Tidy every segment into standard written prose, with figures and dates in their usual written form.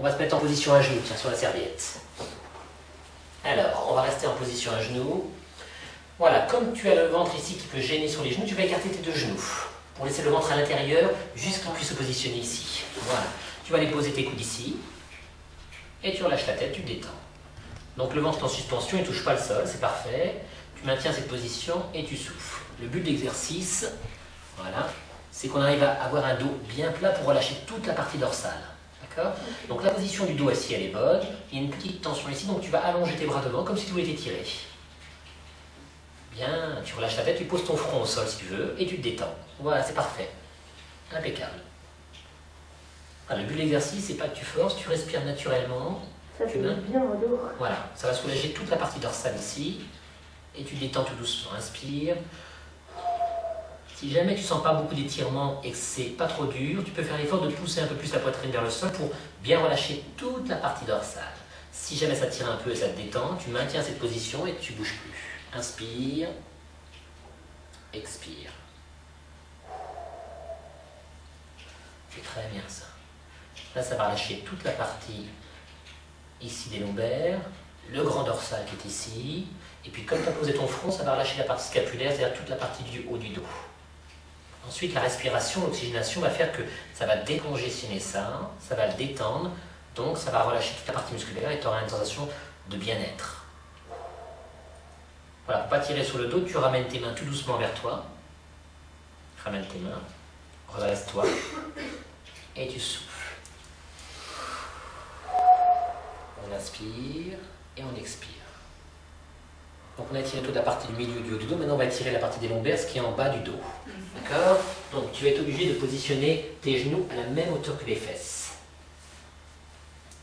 On va se mettre en position à genoux, tiens, sur la serviette. Alors, on va rester en position à genoux. Voilà, comme tu as le ventre ici qui peut gêner sur les genoux, tu vas écarter tes deux genoux pour laisser le ventre à l'intérieur, juste qu'il puisse se positionner ici. Voilà. Tu vas aller poser tes coudes ici, et tu relâches la tête, tu te détends. Donc le ventre est en suspension, il ne touche pas le sol, c'est parfait. Tu maintiens cette position et tu souffles. Le but de l'exercice, voilà, c'est qu'on arrive à avoir un dos bien plat pour relâcher toute la partie dorsale. D'accord ? Donc la position du dos assis, elle est bonne. Il y a une petite tension ici, donc tu vas allonger tes bras devant comme si tu voulais t'étirer. Bien, tu relâches la tête, tu poses ton front au sol si tu veux, et tu te détends. Voilà, c'est parfait. Impeccable. Ah, le but de l'exercice, c'est pas que tu forces, tu respires naturellement. Ça fait bien au dos. Voilà, ça va soulager toute la partie dorsale ici. Et tu détends tout doucement. Inspire. Si jamais tu sens pas beaucoup d'étirement et que c'est pas trop dur, tu peux faire l'effort de pousser un peu plus la poitrine vers le sol pour bien relâcher toute la partie dorsale. Si jamais ça tire un peu et ça te détend, tu maintiens cette position et tu bouges plus. Inspire. Expire. C'est très bien ça. Là, ça va relâcher toute la partie ici des lombaires, le grand dorsal qui est ici, et puis comme tu as posé ton front, ça va relâcher la partie scapulaire, c'est-à-dire toute la partie du haut du dos. Ensuite, la respiration, l'oxygénation va faire que ça va décongestionner ça, ça va le détendre, donc ça va relâcher toute la partie musculaire et tu auras une sensation de bien-être. Voilà, pour ne pas tirer sur le dos, tu ramènes tes mains tout doucement vers toi. Ramène tes mains, redresse-toi, et tu souffles. On inspire et on expire. Donc on a tiré toute la partie du milieu du haut du dos, maintenant on va tirer la partie des lombaires, ce qui est en bas du dos. D'accord? Donc tu vas être obligé de positionner tes genoux à la même hauteur que les fesses.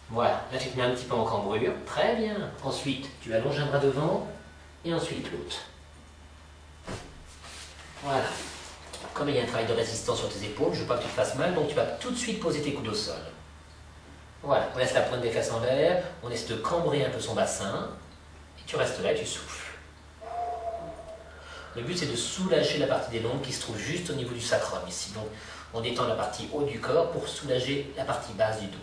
Voilà, là tu te mets un petit peu en cambrure. Très bien. Ensuite, tu allonges un bras devant et ensuite l'autre. Voilà. Comme il y a un travail de résistance sur tes épaules, je ne veux pas que tu te fasses mal, donc tu vas tout de suite poser tes coudes au sol. Voilà, on laisse la pointe des fesses en l'air, on laisse de cambrer un peu son bassin, et tu restes là et tu souffles. Le but c'est de soulager la partie des lombes qui se trouve juste au niveau du sacrum ici. Donc on détend la partie haut du corps pour soulager la partie basse du dos.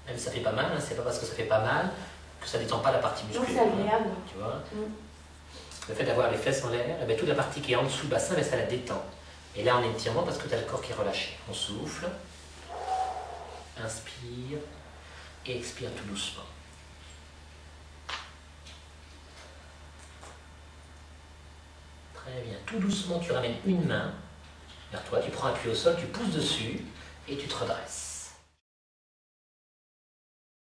Même si ça fait pas mal, hein, c'est pas parce que ça fait pas mal que ça détend pas la partie musculaire. C'est agréable. Tu vois, le fait d'avoir les fesses en l'air, eh bien, toute la partie qui est en dessous du bassin, ça la détend. Et là on est étirement parce que tu as le corps qui est relâché. On souffle. Inspire et expire tout doucement. Très bien. Tout doucement, tu ramènes une main vers toi, tu prends appui au sol, tu pousses dessus et tu te redresses.